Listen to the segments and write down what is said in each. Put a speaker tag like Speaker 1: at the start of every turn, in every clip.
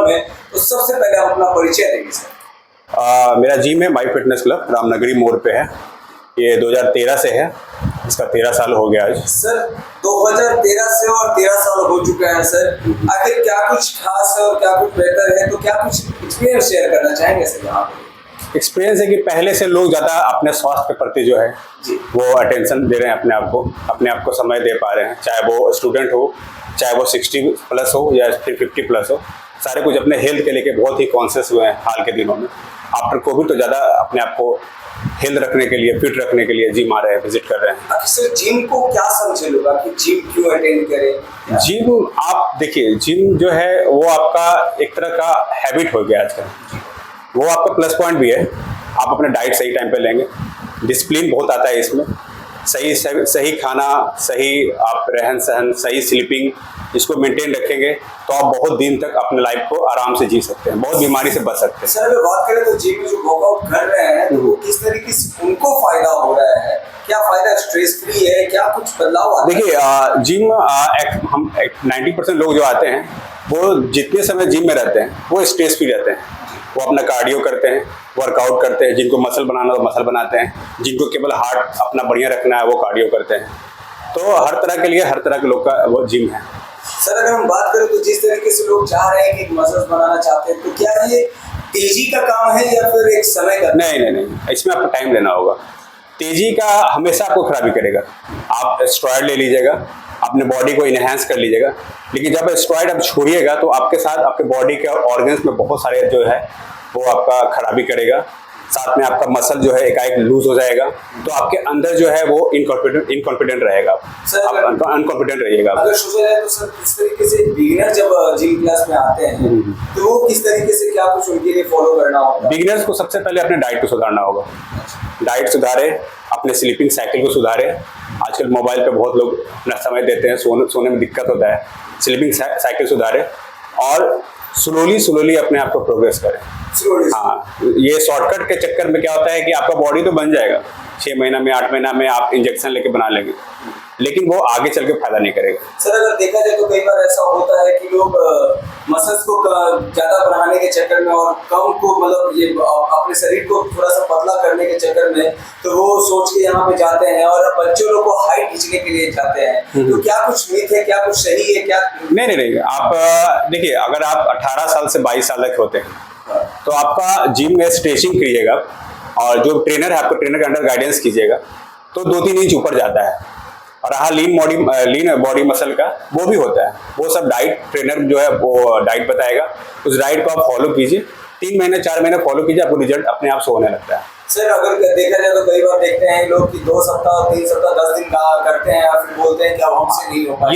Speaker 1: क्रम है, तो सबसे पहले आप अपना परिचय देंगे सर।
Speaker 2: मेरा जिम है माई फिटनेस क्लब, रामनगरी मोड़ पे है। ये 2013 से है, इसका 13 साल हो गया आज।
Speaker 1: सर 2013 से और 13 साल हो चुके हैं सर, आखिर क्या कुछ खास है और क्या कुछ बेहतर है, तो क्या कुछ एक्सपीरियंस शेयर करना चाहेंगे सर यहाँ पे?
Speaker 2: एक्सपीरियंस है कि पहले से लोग ज़्यादा अपने स्वास्थ्य के प्रति जो है वो अटेंशन दे रहे हैं, अपने आप को समय दे पा रहे हैं। चाहे वो स्टूडेंट हो, चाहे वो 60+ हो या फिर 50+ हो, सारे कुछ अपने हेल्थ के लेके बहुत ही कॉन्शियस हुए हैं हाल के दिनों में। आफ्टर कोविड तो ज़्यादा अपने आप को हेल्थ रखने के लिए, फिट रखने के लिए जिम आ रहे हैं, विजिट कर रहे हैं।
Speaker 1: सर जिम को क्या समझे लोग कि जिम क्यों अटेंड करें?
Speaker 2: जिम आप देखिए, जिम जो है वो आपका एक तरह का हैबिट हो गया आजकल। वो आपका प्लस पॉइंट भी है। आप अपना डाइट सही टाइम पे लेंगे, डिसिप्लिन बहुत आता है इसमें। सही खाना, सही आप रहन सहन, सही स्लीपिंग, इसको मेंटेन रखेंगे तो आप बहुत दिन तक अपने लाइफ को आराम से जी सकते हैं, बहुत बीमारी से बच सकते हैं।
Speaker 1: सर अगर बात करें तो जिम में जो वर्कआउट कर रहे हैं तो वो किस तरीके से उनको फायदा हो रहा है? क्या फायदा, स्ट्रेस फ्री है, क्या कुछ बदलाव आता है?
Speaker 2: देखिए जिम हम 90% लोग जो आते हैं वो जितने समय जिम में रहते हैं वो स्ट्रेस फ्री रहते हैं। वो अपना कार्डियो करते हैं, वर्कआउट करते हैं। जिनको मसल बनाना तो मसल बनाते हैं, जिनको केवल हार्ट अपना बढ़िया रखना है वो कार्डियो करते हैं। तो हर तरह के लिए हर तरह के लोग का वो जिम है।
Speaker 1: सर अगर हम बात करें तो जिस तरीके से लोग चाह रहे हैं कि मसल्स बनाना चाहते हैं, तो क्या ये तेजी का काम है या फिर एक समय का?
Speaker 2: नहीं, इसमें आपको टाइम लेना होगा। तेजी का हमेशा आपको खराबी करेगा। आप स्टेरॉइड ले लीजिएगा, अपने बॉडी को इनहेंस कर लीजिएगा, लेकिन जब स्टेरॉइड आप छोड़िएगा तो आपके साथ आपके बॉडी के ऑर्गन्स में बहुत सारे जो है वो आपका खराबी करेगा। साथ में आपका मसल जो है एकाएक लूज हो जाएगा, तो आपके अंदर जो है वो इनकॉन्फिडेंट रहेगा, आप अनकॉन्फिडेंट रहिएगा।
Speaker 1: अगर सोचा जाए तो सर किस तरीके से बिगिनर जब जिम क्लास में आते हैं तो वो किस तरीके से क्या कुछ उनके लिए फॉलो करना होगा?
Speaker 2: बिगिनर्स को सबसे पहले अपने डाइट को सुधारना होगा। डाइट सुधारे, अपने स्लीपिंग साइकिल को सुधारे। आजकल मोबाइल पे बहुत लोग अपना समय देते हैं, सोने में दिक्कत होता है। स्लीपिंग साइकिल सुधारे और स्लोली अपने आप को प्रोग्रेस करें। हाँ, ये शॉर्टकट के चक्कर में क्या होता है कि आपका बॉडी तो बन जाएगा 6 महीना में, 8 महीना में आप इंजेक्शन लेके बना लेंगे, लेकिन वो आगे चल के फायदा नहीं करेगा।
Speaker 1: सर अगर देखा जाए तो कई बार ऐसा होता है कि लोग मसल्स को ज्यादा बढ़ाने के चक्कर में और कम को मतलब ये अपने शरीर को थोड़ा सा पतला करने के चक्कर में तो वो सोच के यहाँ पे जाते हैं और बच्चों लोग को हाइट खींचने के लिए जाते हैं। तो क्या कुछ मिथ है, क्या कुछ सही है, क्या? नहीं,
Speaker 2: आप देखिए, अगर आप 18 साल से 22 साल तक होते हैं तो आपका जिम में स्ट्रेचिंग करिएगा और जो ट्रेनर है आपको ट्रेनर के अंडर गाइडेंस कीजिएगा तो 2-3 इंच ऊपर जाता है। और हाँ, लीन बॉडी मसल का वो भी होता है। वो सब डाइट ट्रेनर जो है वो डाइट बताएगा, उस डाइट को आप फॉलो कीजिए। 3 महीने 4 महीने फॉलो कीजिए, आपको रिजल्ट अपने आप से होने लगता है।
Speaker 1: सर अगर देखा जाए तो कई बार देखते हैं लोग कि 2 सप्ताह 3 सप्ताह 10 दिन का करते हैं और फिर बोलते हैं कि अब हमसे नहीं हो पाएगा।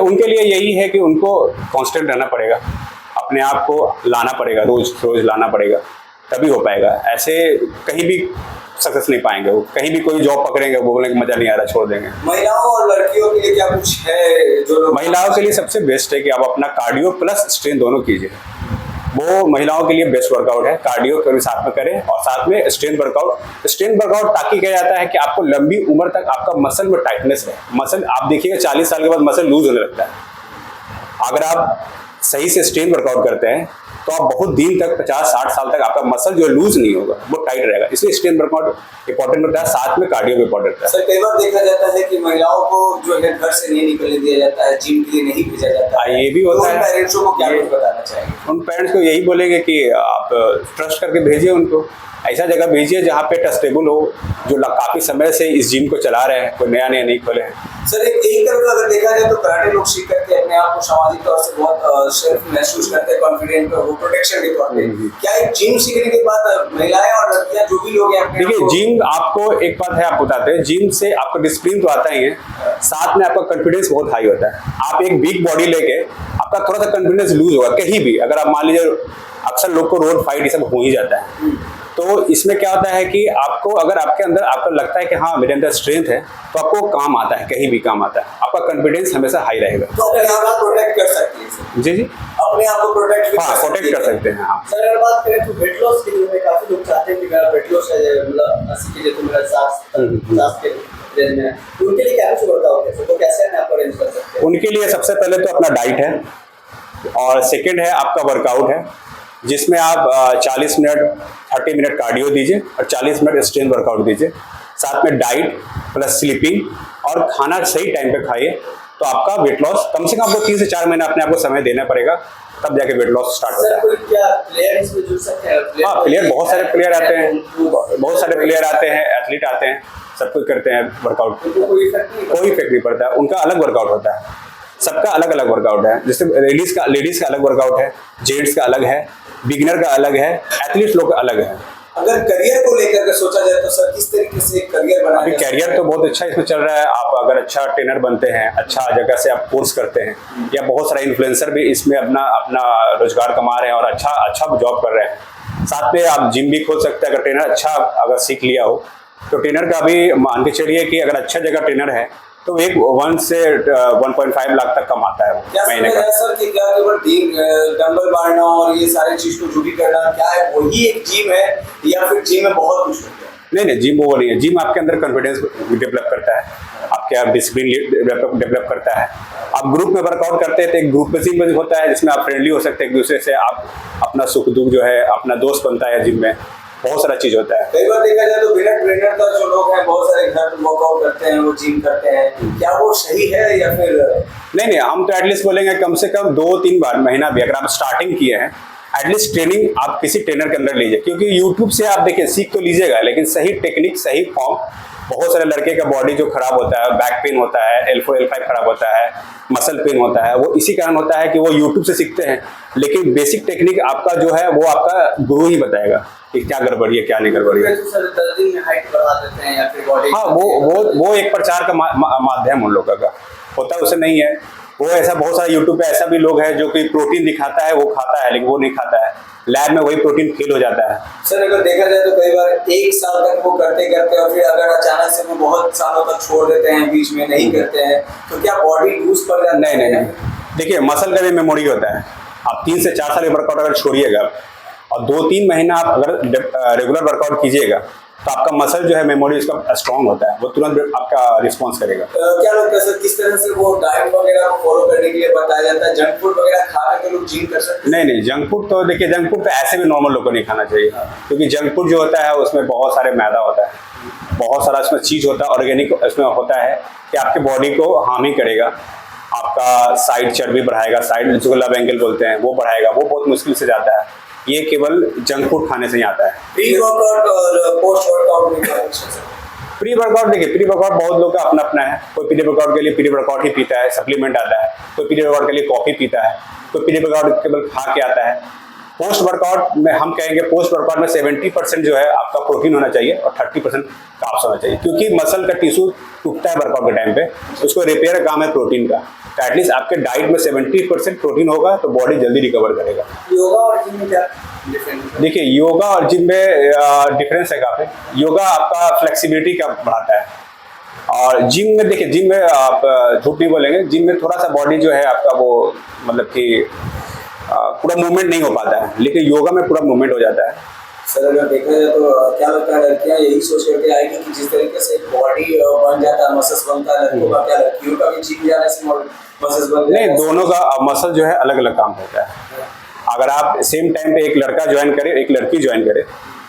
Speaker 2: उनके लिए यही है कि उनको कांस्टेंट रहना पड़ेगा, अपने आप को लाना पड़ेगा, रोज लाना पड़ेगा, तभी हो पाएगा। ऐसे कहीं भी सक्सेस नहीं पाएंगे। वो कहीं भी कोई जॉब पकड़ेंगे वो बोलेंगे मजा नहीं आ रहा, छोड़ देंगे।
Speaker 1: महिलाओं और लड़कियों के लिए क्या कुछ है जो?
Speaker 2: महिलाओं के लिए सबसे बेस्ट है कि आप अपना कार्डियो प्लस स्ट्रेंथ दोनों कीजिए। वो महिलाओं के लिए बेस्ट वर्कआउट है। कार्डियो कभी साथ में करें और साथ में स्ट्रेंथ वर्कआउट ताकि क्या जाता है कि आपको लंबी उम्र तक आपका मसल में टाइटनेस रहे। मसल आप देखिएगा 40 साल के बाद मसल लूज होने लगता है। अगर आप सही से स्ट्रेंथ वर्कआउट करते हैं तो आप बहुत दिन तक 50-60 साल तक आपका मसल जो लूज नहीं होगा, वो टाइट रहेगा। इसलिए स्ट्रेंथ वर्कआउट इंपॉर्टेंट होता है, साथ में कार्डियो भी इंपॉर्टेंट होता है।
Speaker 1: सर कई बार देखा जाता है कि महिलाओं को जो है घर से नहीं निकलने दिया जाता है, जिम के लिए नहीं भेजा जाता है।
Speaker 2: ये भी होता है।
Speaker 1: पेरेंट्सों को क्या कुछ बताना चाहिए?
Speaker 2: उन पेरेंट्स को यही बोलेंगे कि आप ट्रस्ट करके भेजिए उनको, ऐसा जगह भेजिए जहाँ पे ट्रस्टेबल हो, जो काफी समय से इस जिम को चला रहे हैं, कोई नया नहीं खोले हैं।
Speaker 1: सर एक तरफ अगर देखा जाए तो कराटे लोग सीख करके अपने आप को सामाजिक तौर से बहुत सेल्फ महसूस करते हैं, कॉन्फिडेंट, वो प्रोटेक्शन के तौर पे। क्या एक जिम सीखने के बाद महिलाएं और लड़कियां जो भी लोग हैं?
Speaker 2: देखिए, जिम आपको एक बात है, आप बताते हैं, जिम से आपका डिसिप्लिन तो आता ही है, साथ में आपका कॉन्फिडेंस बहुत हाई होता है। आप एक बिग बॉडी लेके आपका थोड़ा सा कॉन्फिडेंस लूज होगा कहीं भी। अगर आप मान लीजिए, अक्सर लोग को रोड फाइट ये सब हो ही जाता है, तो इसमें क्या होता है कि आपको अगर आपके अंदर आपको लगता है कि हाँ मेरे अंदर स्ट्रेंथ है, तो आपको काम आता है, कहीं भी काम आता है। आपका कॉन्फिडेंस हमेशा हाई रहेगा।
Speaker 1: तो अपने आप को प्रोटेक्ट कर सकते हैं।
Speaker 2: जी
Speaker 1: अपने आप को प्रोटेक्ट
Speaker 2: कर सकते हैं। हाँ
Speaker 1: सर अगर बात करें तो वेट लॉस के लिए काफी लोग चाहते हैं कि मेरा वेट लॉस है, मतलब 80 के लिए तो मेरा 50 के रेंज में, उनके लिए क्या कुछ वर्कआउट है, तो कैसे आप अरेंज कर सकते हैं?
Speaker 2: उनके लिए सबसे पहले तो अपना डाइट है, और सेकंड है आपका वर्कआउट है, जिसमें आप 40 मिनट 30 मिनट कार्डियो दीजिए और 40 मिनट स्ट्रेंथ वर्कआउट दीजिए। साथ में डाइट प्लस स्लीपिंग और खाना सही टाइम पे खाइए, तो आपका वेट लॉस कम से कम आपको 3 से 4 महीना अपने आप को समय देना पड़ेगा, तब जाके वेट लॉस स्टार्ट होता है।
Speaker 1: क्या प्लेयर इसमें जुड़ सकते हैं?
Speaker 2: हाँ, प्लेयर बहुत सारे प्लेयर आते हैं, बहुत सारे प्लेयर आते हैं, एथलीट आते हैं, सब कुछ करते हैं वर्कआउट।
Speaker 1: कोई इफेक्ट
Speaker 2: नहीं पड़ता है, उनका अलग वर्कआउट होता है, सबका अलग अलग वर्कआउट है। जैसे लेडीज का अलग वर्कआउट है, जेंट्स का अलग है, बिगिनर का अलग है, एथलीट लोग का अलग है।
Speaker 1: अगर करियर को लेकर के सोचा जाए तो सर किस तरीके से करियर बनाना?
Speaker 2: अभी करियर तो बहुत अच्छा इसमें चल रहा है। आप अगर अच्छा ट्रेनर बनते हैं, अच्छा जगह से आप कोर्स करते हैं, या बहुत सारा इन्फ्लुएंसर भी इसमें अपना रोजगार कमा रहे हैं और अच्छा जॉब कर रहे हैं। साथ में आप जिम भी खोल सकते हैं, अगर ट्रेनर अच्छा अगर सीख लिया हो तो। ट्रेनर का भी मान के चलिए कि अगर अच्छा जगह ट्रेनर है तो एक 1 से 1.5 लाख तक कमाता है वो महीने का।
Speaker 1: सर कि क्या केवल डंबल मारना और ये सारी चीज को जो भी करना, क्या है वही एक जिम है या फिर जिम में बहुत कुछ होता है?
Speaker 2: नहीं, जिम वो नहीं है। जिम आपके अंदर कॉन्फिडेंस डेवलप करता है, आपके डिसिप्लिन डेवलप करता है। आप ग्रुप में वर्कआउट करते हैं तो एक ग्रुप में जिम में होता है, जिसमें आप फ्रेंडली हो सकते हैं एक दूसरे से, आप अपना सुख दुख जो है अपना दोस्त बनता है। जिम में बहुत सारा चीज होता है।
Speaker 1: कई बार देखा जाए तो बिना ट्रेनर का जो लोग हैं बहुत सारे घर वर्कआउट करते हैं, वो जिम करते हैं, क्या वो सही है या फिर?
Speaker 2: नहीं, हम तो एटलीस्ट बोलेंगे कम से कम 2-3 बार महीना भी अगर आप स्टार्टिंग किए हैं, एटलीस्ट ट्रेनिंग आप किसी ट्रेनर के अंदर लीजिए। क्योंकि यूट्यूब से आप देखिए सीख तो लीजिएगा, लेकिन सही टेक्निक सही फॉर्म, बहुत सारे लड़के का बॉडी जो खराब होता है, बैक पेन होता है, L4 L5 खराब होता है, मसल पेन होता है, वो इसी कारण होता है कि वो यूट्यूब से सीखते हैं। लेकिन बेसिक टेक्निक आपका जो है वो आपका गुरु ही बताएगा कि क्या गड़बड़ी है क्या नहीं गड़बड़ी है।
Speaker 1: हाइट बढ़ा देते हैं या फिर बॉडी?
Speaker 2: हाँ, वो एक प्रचार का माध्यम उन लोगों का होता है, उसे नहीं है वो। ऐसा बहुत सारा यूट्यूब पे ऐसा भी लोग है जो कि प्रोटीन दिखाता है, वो खाता है, लेकिन वो नहीं खाता है, लैब में वही प्रोटीन फेल हो जाता है।
Speaker 1: सर अगर देखा जाए तो कई बार 1 साल तक वो करते और फिर अगर अचानक से वो बहुत सालों तक छोड़ देते हैं, बीच में नहीं करते हैं, तो क्या बॉडी लूज पड़ जाती है?
Speaker 2: नहीं, देखिए मसल का भी मेमोरी होता है। आप 3 से 4 साल का वर्कआउट अगर छोड़िएगा और 2-3 महीना आप अगर रेगुलर वर्कआउट कीजिएगा तो आपका मसल जो है मेमोरी उसका स्ट्रांग होता है, वो तुरंत आपका रिस्पॉन्स करेगा।
Speaker 1: क्या लगता है सर किस तरह से वो डाइट वगैरह को फॉलो करने के लिए बताया जाता है? जंक फूड वगैरह खा के लोग जिम कर सकते हैं?
Speaker 2: नहीं, जंक फूड तो देखिए, जंक फूड तो ऐसे भी नॉर्मल लोग को नहीं खाना चाहिए, क्योंकि जंक फूड जो होता है उसमें बहुत सारे मैदा होता है, बहुत सारा उसमें चीज होता है, ऑर्गेनिक उसमें होता है कि आपके बॉडी को हार्म ही करेगा। आपका साइड चर्बी बढ़ाएगा, साइड जो लव एंगल बोलते हैं वो बढ़ाएगा, वो बहुत मुश्किल से जाता है। ये केवल जंक फूड खाने से ही आता है।
Speaker 1: प्री वर्कआउट और पोस्ट वर्कआउट में क्या है?
Speaker 2: प्री वर्कआउट देखिए, प्री वर्कआउट बहुत लोग का अपना अपना है। कोई प्री वर्कआउट के लिए प्री वर्कआउट ही पीता है, सप्लीमेंट आता है। कोई प्री वर्कआउट के लिए कॉफी पीता है, कोई प्री वर्कआउट केवल खा के आता है। पोस्ट वर्कआउट में हम कहेंगे पोस्ट वर्कआउट में 70% जो है आपका प्रोटीन होना चाहिए और 30% कार्ब्स होना चाहिए, क्योंकि मसल का टिश्यू टूटता है वर्कआउट के टाइम पे, उसको रिपेयर का काम है प्रोटीन का। तो एटलीस्ट आपके डाइट में 70% प्रोटीन होगा तो बॉडी जल्दी रिकवर करेगा।
Speaker 1: योगा और जिम में क्या डिफरेंस?
Speaker 2: देखिए, योगा और जिम में डिफरेंस है काफी। योगा आपका फ्लेक्सिबिलिटी का बढ़ाता है, और जिम में देखिए, जिम में आप झूठ नहीं बोलेंगे, जिम में थोड़ा सा बॉडी जो है आपका वो मतलब कि पूरा मूवमेंट नहीं हो पाता है, लेकिन योगा में पूरा मूवमेंट हो जाता है।
Speaker 1: सर अगर देखा जाए तो क्या लगता है लड़कियां यही सोच करके आएगी कि जिस तरीके से बॉडी बन जाता है, मसल्स बनता है, लड़कों का क्या लड़कियों का भी जिम जाने से मसल्स बन?
Speaker 2: नहीं, दोनों का मसल जो है अलग अलग काम होता है। अगर आप सेम टाइम पे एक लड़का ज्वाइन करे एक लड़की ज्वाइन करे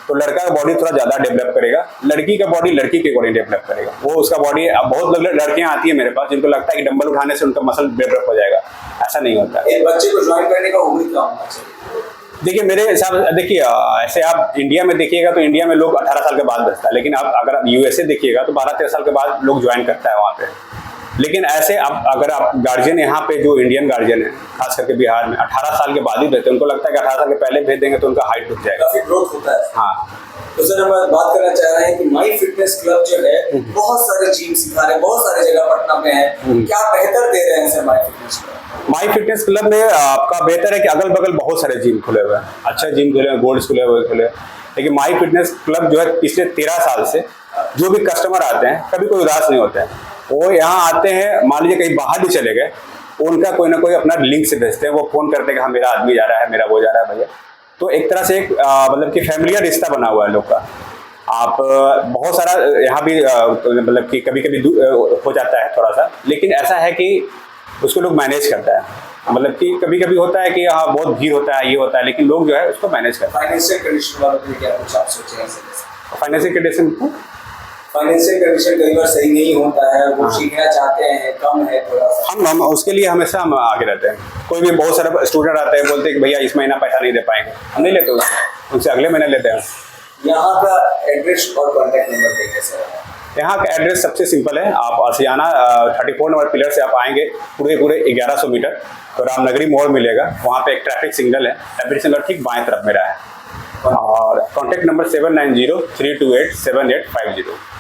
Speaker 2: तो लड़का का बॉडी थोड़ा ज्यादा डेवलप करेगा, लड़की का बॉडी लड़की के अकॉर्डिंग डेवलप करेगा। वो उसका बॉडी, बहुत लड़कियां आती है मेरे पास जिनको लगता है कि डंबल उठाने से उनका मसल डेवलप हो जाएगा, ऐसा नहीं होता।
Speaker 1: एक बच्चे को ज्वाइन करने का उम्र क्या होना चाहिए?
Speaker 2: देखिए, मेरे हिसाब से देखिए, ऐसे आप इंडिया में देखिएगा तो इंडिया में लोग 18 साल के बाद बचता है, लेकिन आप अगर USA देखिएगा तो 12-13 साल के बाद लोग ज्वाइन करता है वहाँ पे। लेकिन ऐसे आप अगर आप गार्जियन यहाँ पे जो इंडियन गार्जियन है खास करके बिहार में 18 साल के बाद ही भेजते हैं, उनको लगता है कि 18 साल के पहले भेज देंगे तो उनका हाइट रुक जाएगा,
Speaker 1: काफी ग्रोथ होता है।
Speaker 2: हाँ।
Speaker 1: तो सर हम बात करना चाह रहे हैं कि माई फिटनेस क्लब जो है बहुत सारे जिम सिखा रहे हैं, बहुत सारी जगह पटना में है, क्या बेहतर दे रहे हैं sir my fitness club?
Speaker 2: My fitness club में आपका बेहतर है कि अगल बगल बहुत सारे जिम खुले हुए हैं, अच्छे जिम खुले हैं, गोल्ड खुले हुए खुले। लेकिन माई फिटनेस क्लब जो है पिछले 13 साल से जो भी कस्टमर आते हैं कभी कोई उदास नहीं होते हैं। वो यहाँ आते हैं, मान लीजिए कहीं बाहर भी चले गए, उनका कोई ना कोई अपना लिंक से भेजते हैं, वो फोन करते हैं कि हाँ मेरा आदमी जा रहा है, मेरा वो जा रहा है भैया। तो एक तरह से एक मतलब कि फैमिलियर रिश्ता बना हुआ है लोग का। आप बहुत सारा यहाँ भी मतलब कि कभी कभी हो जाता है थोड़ा सा, लेकिन ऐसा है कि उसको लोग मैनेज करता है। मतलब कि कभी कभी होता है कि हाँ बहुत भीड़ होता है, ये होता है, लेकिन लोग जो है उसको मैनेज करते हैं।
Speaker 1: फाइनेंशियल कंडीशन वालों के लिए क्या कुछ आप सोचे हैं ऐसे?
Speaker 2: फाइनेंशियल कंडीशन
Speaker 1: फाइनेंशियल कंडीशन कई बार सही नहीं होता है, वो सीखना चाहते हैं, कम है थोड़ा सा।
Speaker 2: हम उसके लिए हमेशा हम आगे रहते हैं। कोई भी बहुत सारे स्टूडेंट आते हैं, बोलते हैं कि भैया इस महीना पैसा नहीं दे पाएंगे, हम नहीं लेते उनसे, अगले महीने लेते हैं।
Speaker 1: यहाँ का एड्रेस और कॉन्टैक्ट नंबर देंगे सर।
Speaker 2: यहाँ का एड्रेस सबसे सिंपल है। आप आशियाना 34 नंबर पिलर से आप आएंगे पूरे 1100 मीटर तो रामनगरी मोड़ मिलेगा। वहाँ पे एक ट्रैफिक सिग्नल है, ट्रैफिक सिग्नल ठीक बाएं तरफ मेरा है। और कॉन्टैक्ट नंबर 7903287850।